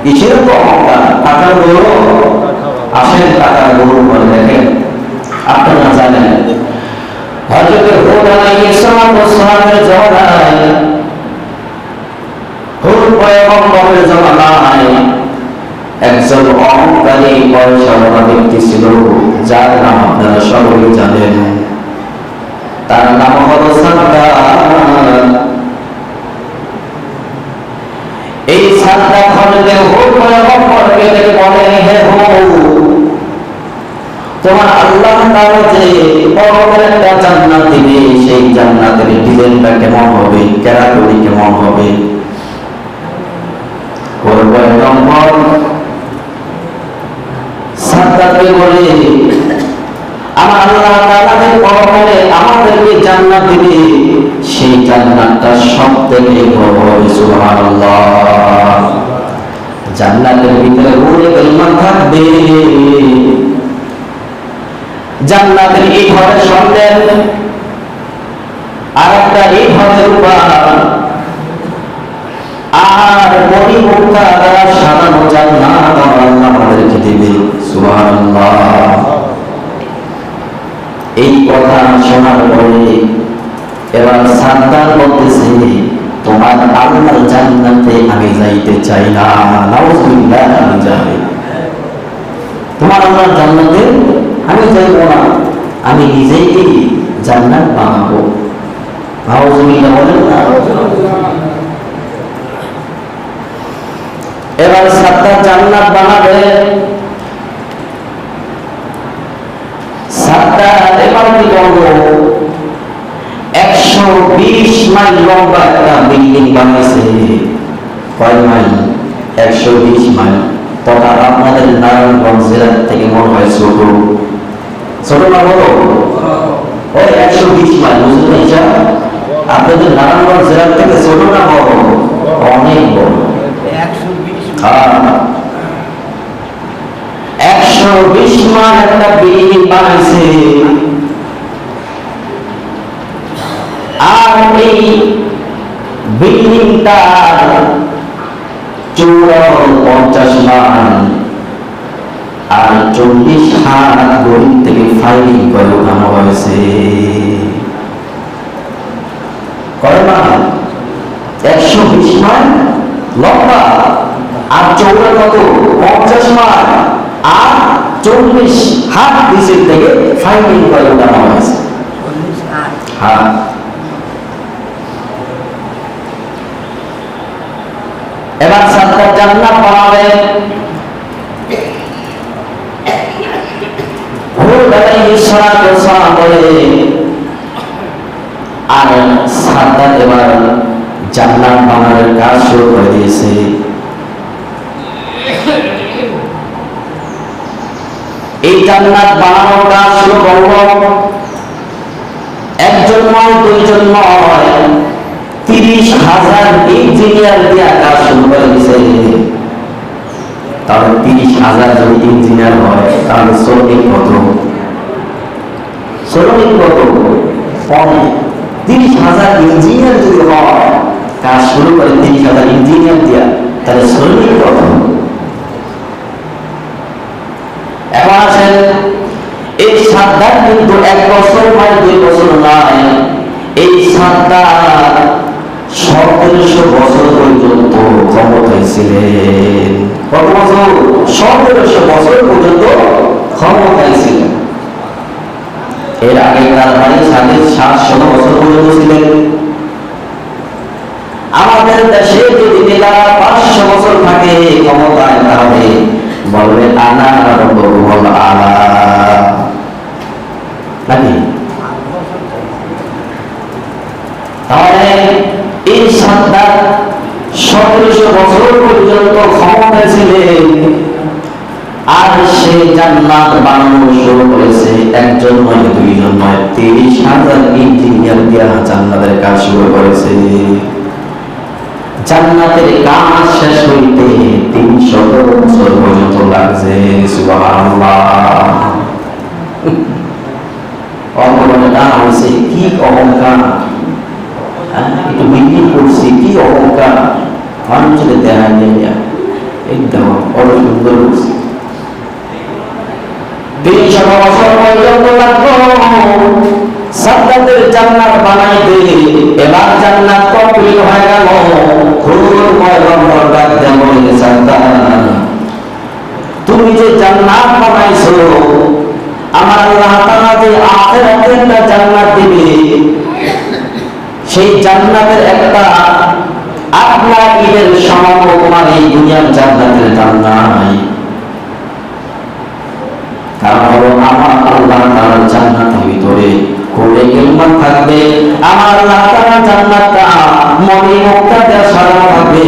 কিসের তো অহংকার, টাকার গৌরব। আসেন টাকার গৌরব করে দেখেন। আপনারা জানেন হযরত হুদ আলাইহিস সালামের জমানায়, হুদ পয়গম্বরের জমানায় একজন অহংকারী পয়সাওয়ালা ব্যক্তি ছিল, যার নাম আপনারা সকলেই জানেন। তার নাম হলো সাদ্দাত। এই সাদ্দাত হযরত হুদ পয়গম্বরকে বলে, হে হুদ, তোমার আল্লাহ তাআলা যে পরকালে একটা জান্নাত দিবে, সেই জান্নাতের ডিজাইনটা কেমন হবে, ক্যারাকলি কেমন হবে? হুদ পয়গম্বর সাদ্দাতকে বলে, আমার আল্লাহ তাআলা যে পরকালে আমাদেরকে জান্নাত দিবে, সেই জান্নাতটা সবথেকে বড় হবে। সুবহানাল্লাহ। জান্নাতের ভিতরে নূরে কালিমা থাকবে। জান্নাতের এই ঘরের সামনে আরেকটা এই ঘরের উপর আর মণিমুক্তা দ্বারা সাজানো জান্নাত আল্লাহ আমাদেরকে দিবে। সুবহানাল্লাহ। এই কথা শোনার পরে এবার সাদ্দাত বলতেছে, তোমার আল্লাহর জান্নাতে আমি যাইতে চাই না। নাউযুবিল্লাহ। আমি যাই, তোমার আল্লাহর জান্নাতে আমি যাইব না, আমি নিজেই জান্নাত বানাবো। নাউযুবিল্লাহ বলেন না। এবার সাদ্দাত জান্নাত বানাবে। সাদ্দাত এবার কি করবো, 120 মাইল লম্বা একটা বিল্ডিং বানিয়েছে। কয় মাইল? 120 মাইল। তথা আপনাদের নারায়ণগঞ্জ জেলার থেকে মনে হয় ছোট, ছোট না বলো? ওই 120 মাইল, বুঝলেন? আপনাদের নারায়ণগঞ্জ জেলার থেকে ছোট না বড়? অনেক বড়। 120 মাইল একটা বিল্ডিং বানাইছে। আর এই বিল্ডিংটার চৌড়া 50 মাইল আর 40 হাত গরিব থেকে ফাইলিং করে উঠানো হয়েছে। কয় মাইল? 120 মাইল লম্বা আর চৌড়া কত? 50 মাইল আর 40 হাত নিচের থেকে ফাইলিং করে উঠানো হয়েছে। হ্যাঁ। এবার সাদ্দাত জান্নাত বানাবে। হুদ আলাইহিস সালাম বলে, আর সাদ্দাত এবার জান্নাত বানানোর কাজ শুরু করে দিয়েছে। এই জান্নাত বানানোর কাজ শুরু করব একজন নয়, দুইজন নয়, 30,000 ইঞ্জিনিয়ার দিয়ে কাজ শুরু করে দিয়েছে। তাহলে 30,000 যদি ইঞ্জিনিয়ার হয়, তাহলে শ্রমিক কত? শ্রমিক কত? 30,000 ইঞ্জিনিয়ার যদি হয়, কাজ শুরু করে 30,000 ইঞ্জিনিয়ার দিয়া, তাহলে শ্রমিক কত? এখন আসেন, এই সাদ্দাত কিন্তু 1 বছর নয়, 2 বছর নয়, এই সাদ্দাত 1700 বছর পর্যন্ত ক্ষমতায় ছিলেন। কত বছর? 1700 বছর পর্যন্ত ক্ষমতায় ছিলেন। এর আগে তার ভাই 700 বছর পর্যন্ত ছিলেন। আমাদের দেশে যদি নেতারা 500 বছর থাকে ক্ষমতায়, তাহলে বলবে আনা রাব্বুল আলা, নাকি? তাহলে এই সাদ্দাত 1700 বছর পর্যন্ত ক্ষমতায় ছিলেন। আর সে জান্নাত বানানো শুরু করেছে একজন নয়, দুইজন নয়, 30,000 ইঞ্জিনিয়ার দিয়া জান্নাতের কাজ শুরু করেছে। জান্নাতের কাজ শেষ হইতে 300 বছর পর্যন্ত লাগছে। সুবহানাল্লাহ। অহংকার হয়েছে, কি অহংকার! একটু বিক্রি করছি, কি অহংকার! মানুষের দেখা যায় একদম কত সুন্দর করছে। 300 বছর পর্যন্ত লাগলো সাদ্দাতের জান্নাত বানাইতে। এবার জান্নাত কমপ্লিট হয়ে গেল। খুব পয়গম্বর ডাক দেন, বলে সাদ্দাত, তুমি যে জান্নাত বানাইছো, আমার আল্লাহ তাআলা যে আখিরাতে একটা জান্নাত দিবে, সেই জান্নাতের একটা আপনার ঈদের সমান তোমার এই দুনিয়ার জান্নাতের দাম নাই। কারণ হলো আমার আল্লাহ তাআলার জান্নাতের ভিতরে কোলে ইলম থাকবে। আমার আল্লাহ তাআলার জান্নাতটা মনি মুক্তা দিয়ে সারা থাকবে।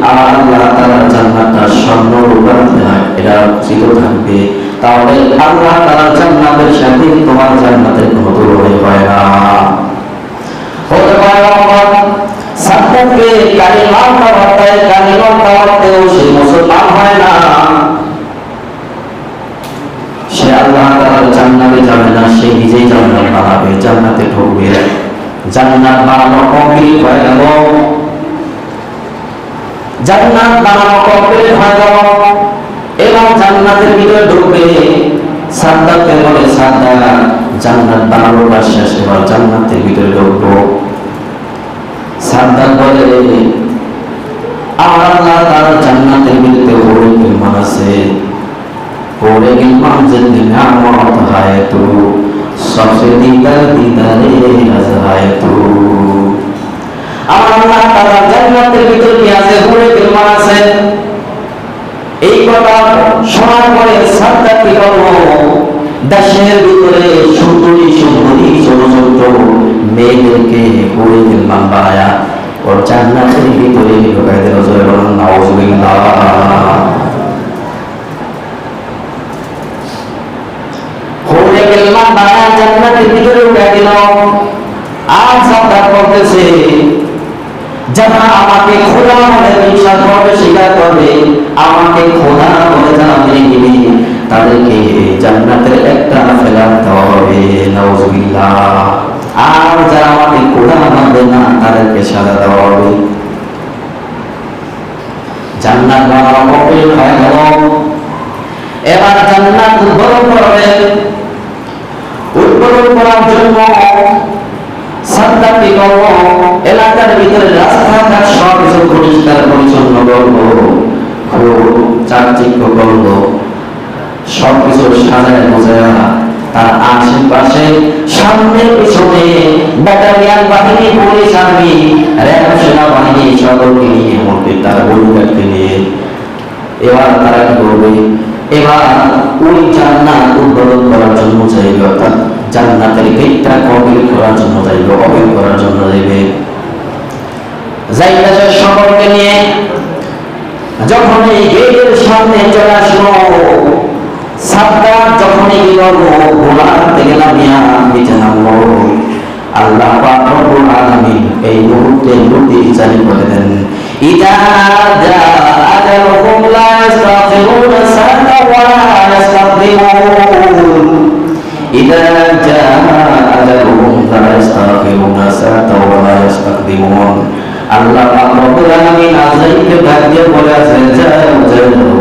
আমার আল্লাহ তাআলার জান্নাতটা স্বর্ণ রূপা দিয়ে এটা চিত থাকবে। তাহলে আল্লাহ তাআলার জান্নাতের সাথে তোমার জান্নাতের কোনো তুলনা হয় না। হতে পারে সাদ্দাতকে কালিমা দাওয়াতে কালিমা দাওয়াতেও সে মুসলমান হয় না, সে আল্লাহ তাআলার জান্নাতে যাবে না, সে নিজেই জান্নাত বানাবে, জান্নাতে ঢুকবে। জান্নাত বানানো কমপ্লিট হয়ে গেল, জান্নাত বানানো কমপ্লিট হয়ে গেল। এবার জান্নাতের ভিতরে ঢুকবে। সাদ্দাতকে বলে, সাদ্দাত, জান্নাত বানানোর কাজ শেষ, এবার জান্নাতের ভিতরে ঢুকবো। সাদ্দাত বলে, আমার আল্লাহ তাআলা জান্নাতের ভিতরে বড় ইলম আছে। বড় ইলম যে নিয়ামত হয় তো সবসে দিদার দিদারে আজহায়তু। আমার আল্লাহ তাআলা জান্নাতের ভিতরে কি আছে? বড় ইলম আছে। এই কথা শোনার পরে সাদ্দাত কি করলো? দেশের ভিতরে সুন্দরী সুন্দরী ছোট ছোট মেয়েদেরকে বড় ইলম বানায়া ওর জান্নাতের ভিতরে ঢোকাই দিল। জোরে বলুন নাউজুবিল্লাহ। বড় ইলম বানায়া জান্নাতের ভিতরে ঢোকাই দিল। আর সাদ্দাত বলতেছে, যারা আমাকে খোদা বলে বিশ্বাস করবে, স্বীকার করবে, আমাকে খোদা বলে যারা মেনে নিবে, তাদেরকে জান্নাতের একটা ফেলার দেওয়া হবে। নাউজুবিল্লাহ। আর যারা আমাকে খোদা মানবে না, তাদেরকে সাজা দেওয়া হবে। জান্নাত বানানো কমপ্লিট হয়ে গেল। এবার জান্নাত উদ্বোধন করবে। উদ্বোধন করার জন্য সাদ্দাত কি করব? এলাকার ভিতরে রাস্তাঘাট সব কিছু পরিষ্কার পরিচ্ছন্ন করব, খুব চাকচিক্য করব, সব কিছু সাজায় গোছায়া তার আশেপাশে সামনে পিছনে ব্যাটালিয়ান বাহিনী, পুলিশ, আর্মি, র্যাব, সেনাবাহিনী সকলকে নিয়ে, এমনকি তার বন্ধুদেরকে নিয়ে এবার তারা কি করবে? এবার ওই জান্নাত উদ্বোধন করার জন্য চাইবে, অর্থাৎ জান্নাতের গেটটা কমপ্লিট করার জন্য চাইবে, ওপেন করার জন্য চাইবে। যাইতেছে সকলকে নিয়ে। যখন এই গেটের সামনে চলে আসলো, সাদ্দাত যখনই কি করলো? গোলার থেকে নামিয়া নিচে নামলো। আল্লাহ পাক রব্বুল আলামিন এই মুহূর্তে নোটিশ জারি করে দেন, ইদা জা আজালুহুম লা ইস্তাগফিরুনা সাআতা ওয়া লা ইস্তাগফিরুন। ইদা জা আজালুহুম লা ইস্তাগফিরুনা সাআতা ওয়া লা ইস্তাগফিরুন। আল্লাহ পাক রব্বুল আলামিন আযাইকে ডাক দিয়ে বলেছেন, যাও যাও,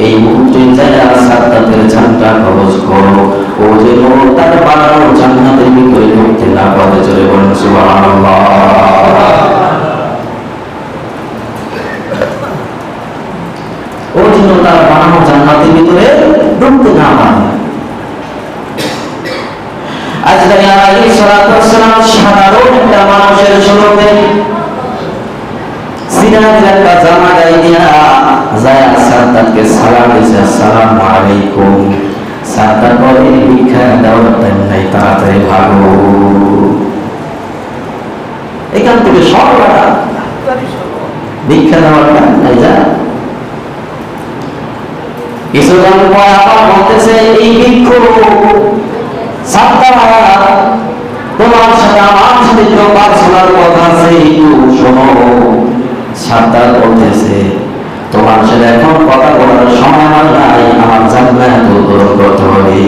এই মুহূর্তে যারা সাদ্দাতের জানটা কবজ করো, ও যেন তার বানানো জান্নাতের ভিতরে ঢুকতে না পারে। চলে বলেন সুবহানাল্লাহ। ও যেন তার বানানো জান্নাতের ভিতরে ঢুকতে না পারে। আজরাইল আলাইহিস সালাতু ওয়াস সালাম সাধারণ একটা মানুষের স্বরূপে সিনার একটা জামা গায়ে দিয়া যায় সাদ্দাতকে সালাম দিয়েছে, আসসালামু আলাইকুম। সাদ্দাত বলে, ভিক্ষা দেওয়ার টাইম নাই, তাড়াতাড়ি ভাগো। এখান থেকে সব ভিক্ষা দেওয়ার টাইম নাই, যা। কিছুক্ষণ পর আবার বলতেছে, এই ভিক্ষু সাদ্দাত, তোমার সাথে আমার সাথে একটু পার্সোনাল কথা আছে, একটু শোনো। সাদ্দাত বলতেছে, তোমার সাথে এখন কথা বলার সময় আমার নাই, আমার জান্নাত উদ্বোধন করতে হবে।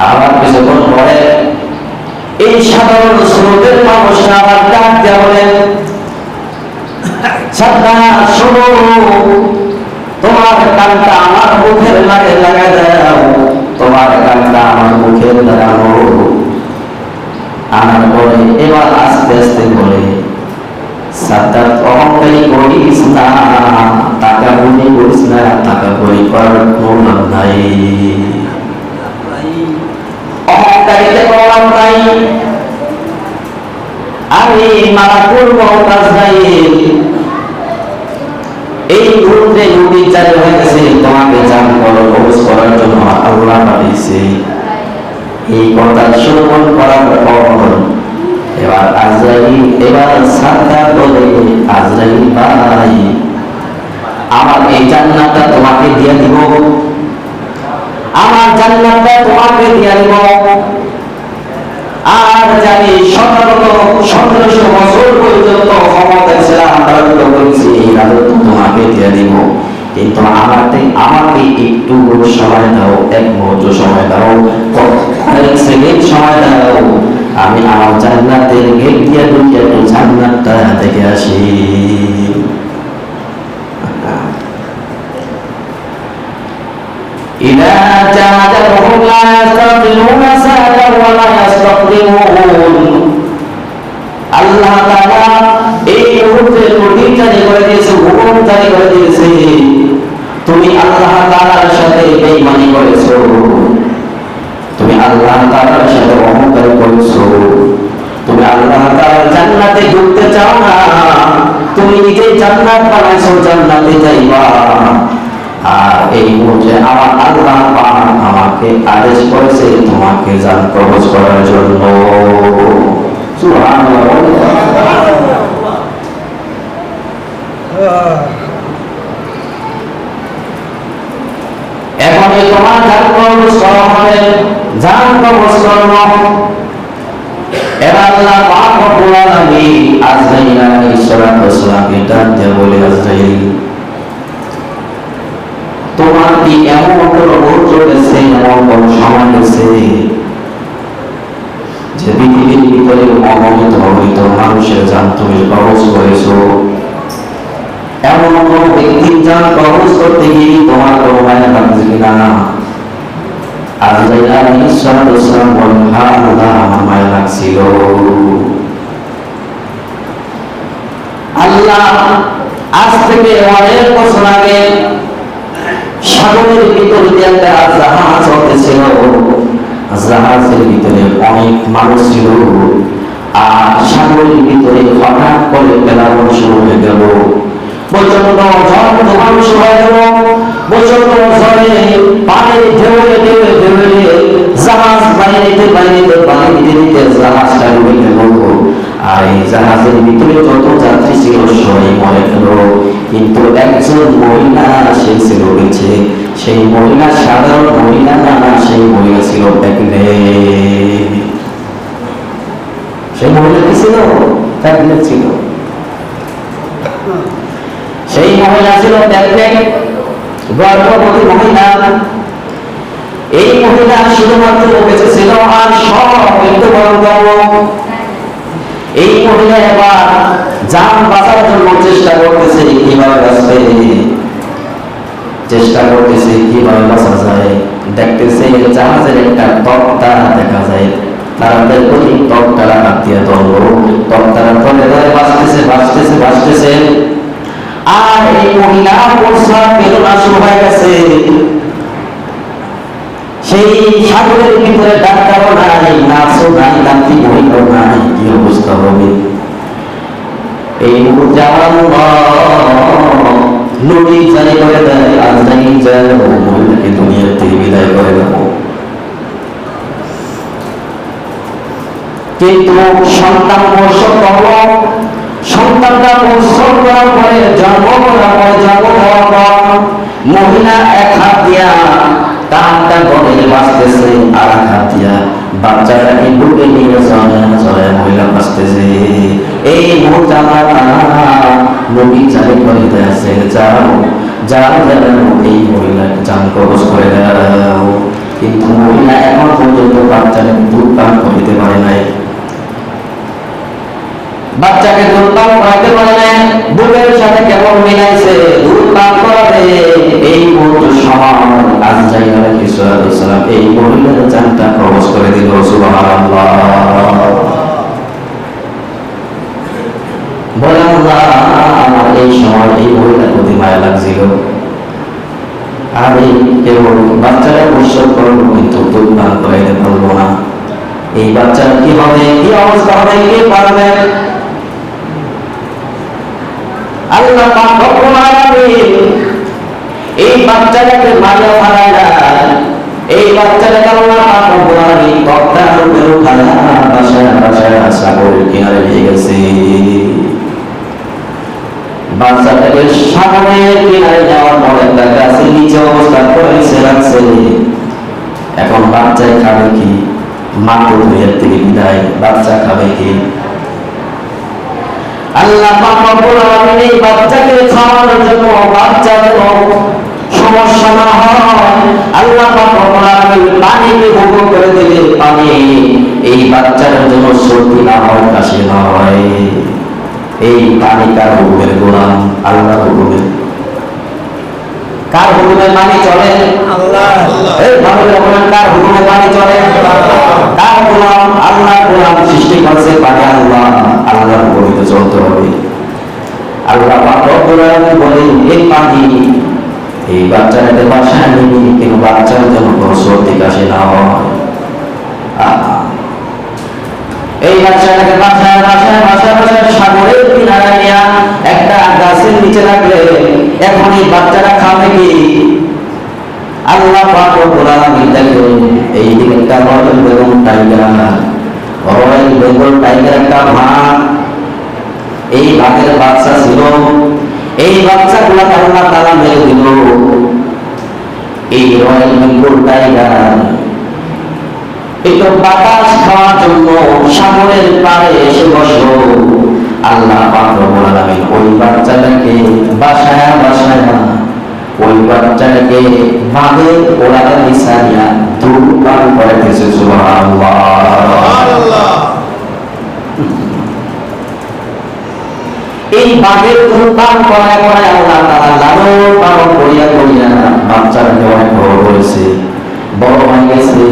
আবার কিছুক্ষণ পরে এই সাধারণ স্রোতের মানুষরা আবার ডাক দেওয়া বলে, সাদ্দাত শোনো, করার কোনো লাভ নাই, অহংকারিতে কোনো লাভ নাই। আমি মালাকুল মউত আজরাইল এই মুহূর্তে নবী চালু হয়ে গেছে, তোমাকে জান করো কবজ করার জন্য আল্লাহ পাঠিয়েছে। এই কথা শ্রবণ করার পর এবার আজরাইল এবার সাদ্দাত বলে, আজরাইল ভাই আমার এই জান্নাতটা তোমাকে দিয়ে দিব, আমার জান্নাতটা তোমাকে দিয়ে দিব। আর জানি 1700 বছর পর্যন্ত ক্ষমতা ছিলাম, রাজত্ব করেছি, এই রাজত্ব তোমাকে দিয়ে দিব। কিন্তু আমাকে একটু সময় দাও, এক মুহূর্ত সময় দাও, কয়েক সেকেন্ড সময় দাও, আমি আমার জান্নাতের গেট দিয়ে ঢুকে একটু জান্নাতটা দেখে আসি। إذا جاء أجلهم لا يستأخرون ساعة ولا يستقدمون। আল্লাহ তাআলা এই মুহূর্তে নোটিশ জারি করে দিয়েছে, হুকুম জারি করে দিয়েছে, তুমি আল্লাহ তাআলার সাথে বেঈমানি করেছো, তুমি আল্লাহ তাআলার সাথে অহংকার করেছো, তুমি আল্লাহ তাআলার জান্নাতে ঢুকতে চাও না, তুমি নিজে জান্নাত বানাইছো, জান্নাতে যাইবা। আর এই মুহূর্তে আমার আল্লাহ পাক আমাকে আদেশ করেছে তোমাকে জান কবজ করার জন্য। সুবহানাল্লাহ। এখন তোমার জান কবজ করা হবে, জান কবজ করো। এবার আল্লাহ পাক রব্বুল আলামিন আজরাইল আলাইহিস সালামকে ডাক দিয়ে বলে, আজরাইল তোমার কি এমন কোন মুহূর্ত গেছে, এমন কোন সময় গেছে যে পৃথিবীর ভিতরে অগণিত অগণিত মানুষের জান তুমি কবজ করেছো? এমন কোন ব্যক্তির জান কবজ করতে গিয়ে তোমার কোনো মায়া লাগছে কিনা? আজরাইল আলাইহিস সালাম বলেন, হ্যাঁ আল্লাহ আমার মায়া লাগছিল। আল্লাহ আজ থেকে অনেক বছর আগে সাগরের ভিতর দিয়ে একটা জাহাজ চলতেছিল, জাহাজের ভিতরে অনেক মানুষ ছিল। আর সাগরের ভিতরে হঠাৎ করে প্লাবন শুরু হয়ে গেল, প্রচন্ড ঝড় তুফান শুরু হয়ে গেল, প্রচন্ড ঝড়ে পানির ঢেউয়ে ঢেউয়ে ঢেউয়ে জাহাজ বাইরে জাহাজটা ডুবে গেল। আর এই জাহাজের ভিতরে যত যাত্রী ছিল সবাই মরে গেল, কিন্তু একজন মহিলা সে ছিল বেঁচে। সেই মহিলা সাধারণ মহিলা না, সেই মহিলা ছিল প্রেগনেন্ট। সেই মহিলা কি ছিল? প্রেগনেন্ট ছিল। সেই মহিলা ছিল প্রেগনেন্ট, গর্ভবতী মহিলা। এই মহিলা শুধুমাত্র বেঁচে ছিল আর সব মৃত্যুবরণ করল। এই মহিলা এবার জান বাঁচার জন্য চেষ্টা করতেছে, কিভাবে বাঁচবে, চেষ্টা করতেছে কিভাবে বাঁচা যায়। দেখতেছে জাহাজের একটা তক্তা দেখা যায়, তাদের প্রতি তক্তারা হাত দিয়ে ধরলো, তক্তারা ধরে ধরে বাঁচতেছে বাঁচতেছে বাঁচতেছে। আর এই মহিলা প্রস্রাব বেদনা শুরু হয়ে গেছে। সেই সাগরের ভিতরে ডাক্তারও নাই, নার্সও নাই, যান্ত্রিক মহিলাও নাই, কি অবস্থা হবে? এই মুহূর্তে আমার নোটিশ জারি করে দেয়, আজরাইল যেন মহিলাকে দুনিয়া থেকে বিদায় করে দেব। কিন্তু সন্তান প্রসব হল, সন্তানটা প্রসব করার পরে জন্ম দেওয়ার পর মহিলা এক হাত দিয়া তারটা গলে বাঁচতেছে, আর এক হাত দিয়া বাচ্চাটাকে বুকে নিয়ে চলে মহিলা বাঁচতেছে। এই মুহূর্তে আমার নবী জারি করে দিয়েছে, যাও যাও যেন এই মহিলাকে জান কবজ করে দাও। কিন্তু মহিলা এখন পর্যন্ত বাচ্চাকে দুধ পান করিতে পারে নাই, বাচ্চাকে দুধ পান করাতে পারে নাই। বুকের সাথে কেমন মিলাইছে, দুধ পান করাবে। এই মুহূর্তে সময় আজরাইল আলাইহিস সালাম এই মহিলার জানটা কবজ করে দিল। সুবহানাল্লাহ। বলে আল্লাহ, আমার এই সময় এই মহিলার প্রতি মায়া লাগছিল। আর কেবল বাচ্চারা প্রসব করবো কিন্তু দুধ পান করাইতে পারবো না। এই বাচ্চার কি হবে, কি অবস্থা হবে, কে পারবে? আল্লাহ পাক রব্বুল আলামিন এই বাচ্চাটাকে মারিয়া ফালাইয়া, এই বাচ্চাটাকে আল্লাহ পাক রব্বুল আলামিন কর্তার উপরে উঠায়া বাসায় বাসায় সাগরের কিনারে নিয়ে গেছে। বাচ্চাটাকে সাগরের কিনারে যাওয়ার পর একটা গাছের নিচে অবস্থান করেছে রাখছে। এখন বাচ্চায় খাবে কি? মাত্র দুনিয়ার থেকে বিদায়, বাচ্চা খাবে কি? আল্লাহ পাক রব্বুল আলামিন এই বাচ্চাকে খাওয়ানোর জন্য, বাচ্চার সমস্যা না হয়, আল্লাহ পাক রব্বুল আলামিন পানিকে হুকুম করে দিলে পানি এই বাচ্চার জন্য সর্দি না হয়, কাশি না হয়। এই পানি কার হুকুমের গোলাম? আল্লাহর হুকুমে। কার হুকুমে পানি চলে? আল্লাহ। এই ভাবে বলেন, কার হুকুমে পানি চলে? কার গোলাম? আল্লাহর গোলাম। সৃষ্টি করছে পানি আল্লাহ, আল্লাহর হুকুমে চলতে হবে। আল্লাহ পাক রব্বুল আলামিন বলেন, এই পানি এই বাচ্চাটাকে বাসায় নিবি, কিন্তু বাচ্চার জন্য কোনো সর্দি কাশি না হয়। এই বাচ্চাটাকে বাসায় বাসায় বাসায় বাসায় সাগরের কিনারে নিয়ে একটা গাছের নিচে রাখলে এখন এই বাচ্চাটা খাবে কি? আল্লাহ পাক রব্বুল আলামিন দেখেন, এই দিকে একটা রয়্যাল বেঙ্গল টাইগার একটা ভাগ, এই ভাগের বাচ্চা ছিল। এই বাচ্চাগুলো আল্লাহ তাআলা মেরে দিল। এই রয়্যাল বেঙ্গল টাইগার একটু বাতাস খাওয়ার জন্য সাগরের পাড়ে এসে বসলো। আল্লাহ পাক রব্বুল আলামিন ওই বাচ্চাটাকে বাসায় বাসায় ওই বাচ্চাটাকে বাঁধের ওলাটা নিসানিয়া দুধ পান করাইতেছে। সুবহানাল্লাহ। এই বাঘের দুধ পান করায় করায় আল্লাহ তাআলা লালন পালন করিয়া করিয়া বাচ্চাটাকে অনেক বড় করেছে, বড় হয়ে গেছে,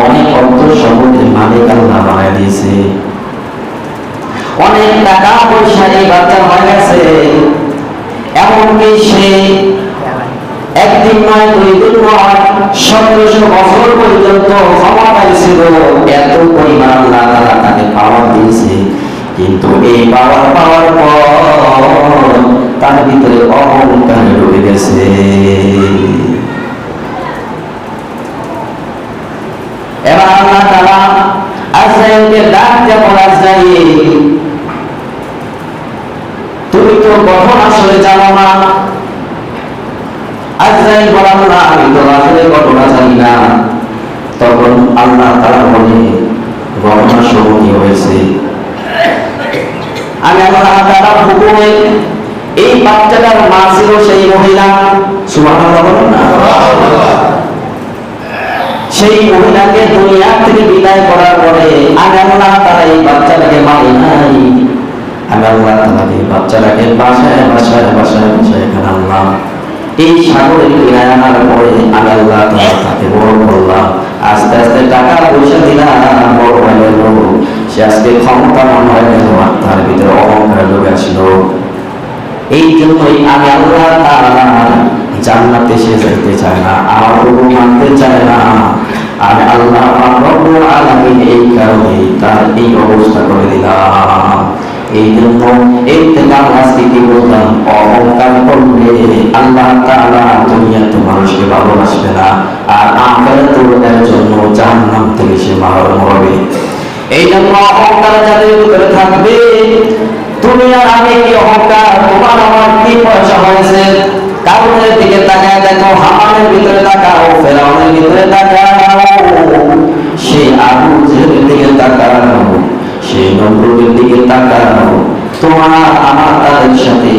অনেক অর্থ সম্পদের মালিক আল্লাহ বানায় দিয়েছে, অনেক টাকা পয়সা এই বাচ্চা হয়ে গেছে। এমনকি সে একদিন নয়, দুই দিন নয়, 1700 বছর পর্যন্ত ক্ষমতায় ছিল। এত পরিমাণ আল্লাহ তাআলা তাকে পাওয়ার দিয়েছে, কিন্তু এই পাওয়ার পাওয়ার পর তার ভিতরে অহংকার ঢুকে গেছে। এবার আল্লাহ তাআলা আজরাইলকে ডাক দিয়ে বলে, আজরাইল তুমি তো কখন আসলে জানো না। আজরাইল বলেন, না আমি তো আসলে ঘটনা জানি না। তখন আল্লাহ তাআলা বলে, ঘটনা শুনো কি হয়েছে। আমি আল্লাহ তাআলার হুকুমে এই বাচ্চাটার মা ছিল সেই মহিলা। সুবহানাল্লাহ বলেন না। সেই মহিলাকে দুনিয়া থেকে বিদায় করার পরে আমি আল্লাহ তাআলা এই বাচ্চাটাকে মারি নাই। আমি আল্লাহ তাআলা এই বাচ্চাটাকে বাসায় বাসায় বাসায় বাসায় এখানে আনলাম। এই সাগরের কিনারে আনার পরে আমি আল্লাহ তাআলা তাকে বড় করলাম। আস্তে আস্তে টাকা পয়সা দিলাম, বড় হয়ে গেল। সে আজকে ক্ষমতাবান হয়ে গেল, তার ভিতরে অহংকার ঢুকে আসলো। এই জন্যই আমি আল্লাহ তাআলা জান্নাতে সে যাইতে চায় না, আমার হুকুম মানতে চায় না। আমি আল্লাহ পাক রব্বুল আলামিন এই কারণে তার এই অবস্থা করে দিলাম। এই জন্য এই থেকে আজকে কি বললাম, অহংকার করলে আল্লাহ তাআলা দুনিয়াতে মানুষকে ভালোবাসবে না, আর আখিরাতে ওদের জন্য জাহান্নাম থেকে সে মারা হবে। এই জন্য অহংকার যাদের ভিতরে থাকবে, দুনিয়ার আগে কি অহংকার, তোমার আমার কি পয়সা হয়েছে, কারণের দিকে তাকায় দেখো, হামানের ভিতরে তাকাও, ফেরাউনের ভিতরে তাকাও, সেই আবু জেহেলের দিকে তাকাও, সেই নমরুদের দিকে তাকাও। তোমার আমার তাদের সাথে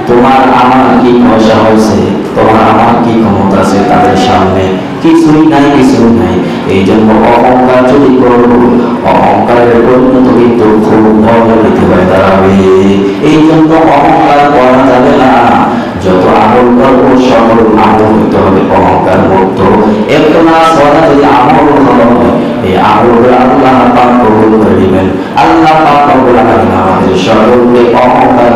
তোমার আমার কি পয়সা হয়েছে, তোমার আমার কি ক্ষমতা আছে তাদের সামনে? কিছুই নাই, কিছুই নাই। এই জন্য অহংকার যদি করো, অহংকারের পরিণত কিন্তু খুব ভয়াবহ হয়ে দাঁড়াবে। এই জন্য অহংকার করা যাবে না। যত আমল করবো সকল আমল হইতে হবে অহংকার মুক্ত। একটু না সদা যদি আমল হয়, এই আমল আল্লাহ পাক কবুল করে দিবেন। আল্লাহ পাক রব্বুল আলামিন আমাদের সকলকে অহংকার